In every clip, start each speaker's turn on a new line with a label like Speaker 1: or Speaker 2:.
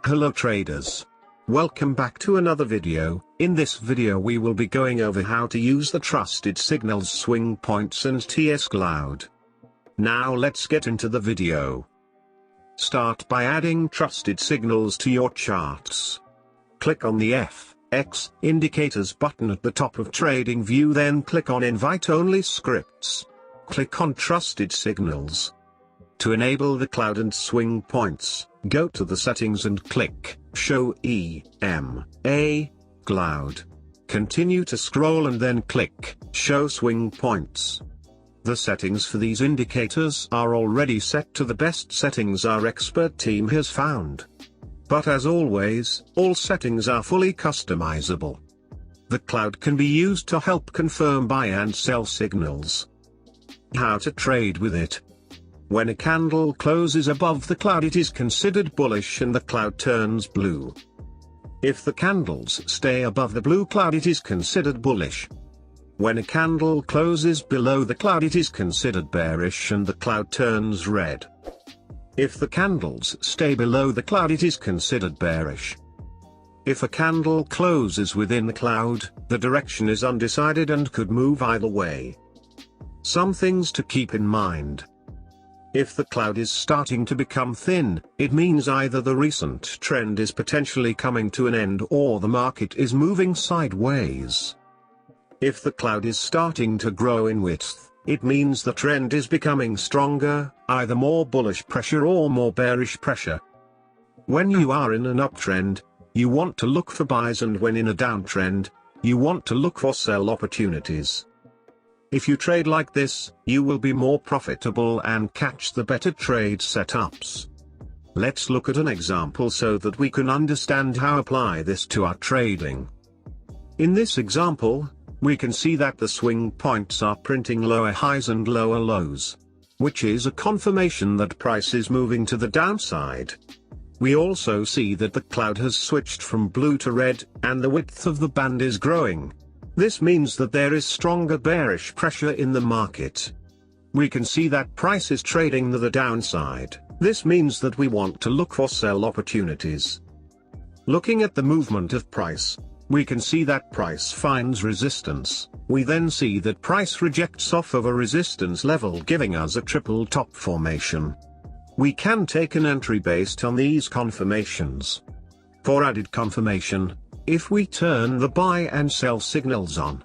Speaker 1: Hello traders. Welcome back to another video. In this video we will be going over how to use the Trusted Signals Swingpoints and EMA Cloud. Now let's get into the video. Start by adding trusted signals to your charts. Click on the FX Indicators button at the top of TradingView, then click on Invite Only Scripts. Click on Trusted Signals. To enable the cloud and swing points, go to the settings and click Show EMA Cloud. Continue to scroll and then click Show Swing Points. The settings for these indicators are already set to the best settings our expert team has found. But as always, all settings are fully customizable. The cloud can be used to help confirm buy and sell signals. How to trade with it. When a candle closes above the cloud, it is considered bullish and the cloud turns blue. If the candles stay above the blue cloud, it is considered bullish. When a candle closes below the cloud, it is considered bearish and the cloud turns red. If the candles stay below the cloud, it is considered bearish. If a candle closes within the cloud, the direction is undecided and could move either way. Some things to keep in mind. If the cloud is starting to become thin, it means either the recent trend is potentially coming to an end or the market is moving sideways. If the cloud is starting to grow in width, it means the trend is becoming stronger, either more bullish pressure or more bearish pressure. When you are in an uptrend, you want to look for buys, and when in a downtrend, you want to look for sell opportunities. If you trade like this, you will be more profitable and catch the better trade setups. Let's look at an example so that we can understand how to apply this to our trading. In this example, we can see that the swing points are printing lower highs and lower lows, which is a confirmation that price is moving to the downside. We also see that the cloud has switched from blue to red, and the width of the band is growing. This means that there is stronger bearish pressure in the market. We can see that price is trading to the downside. This means that we want to look for sell opportunities. Looking at the movement of price, we can see that price finds resistance. We then see that price rejects off of a resistance level, giving us a triple top formation. We can take an entry based on these confirmations. For added confirmation, if we turn the buy and sell signals on,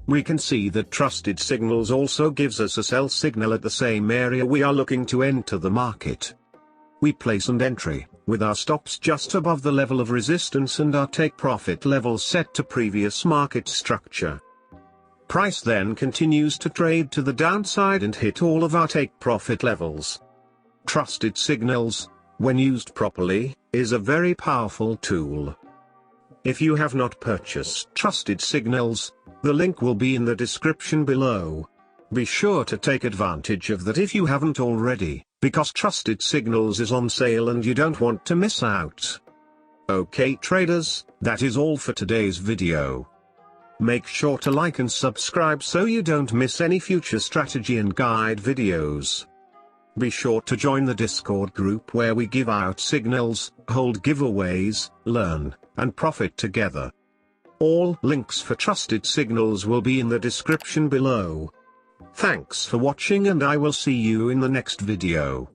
Speaker 1: we can see that Trusted Signals also gives us a sell signal at the same area we are looking to enter the market. We place an entry, with our stops just above the level of resistance and our take profit level set to previous market structure. Price then continues to trade to the downside and hit all of our take profit levels. Trusted Signals, when used properly, is a very powerful tool. If you have not purchased Trusted Signals, the link will be in the description below. Be sure to take advantage of that if you haven't already, because Trusted Signals is on sale and you don't want to miss out. Okay traders, that is all for today's video. Make sure to like and subscribe so you don't miss any future strategy and guide videos. Be sure to join the Discord group where we give out signals, hold giveaways, learn, and profit together. All links for Trusted Signals will be in the description below. Thanks for watching and I will see you in the next video.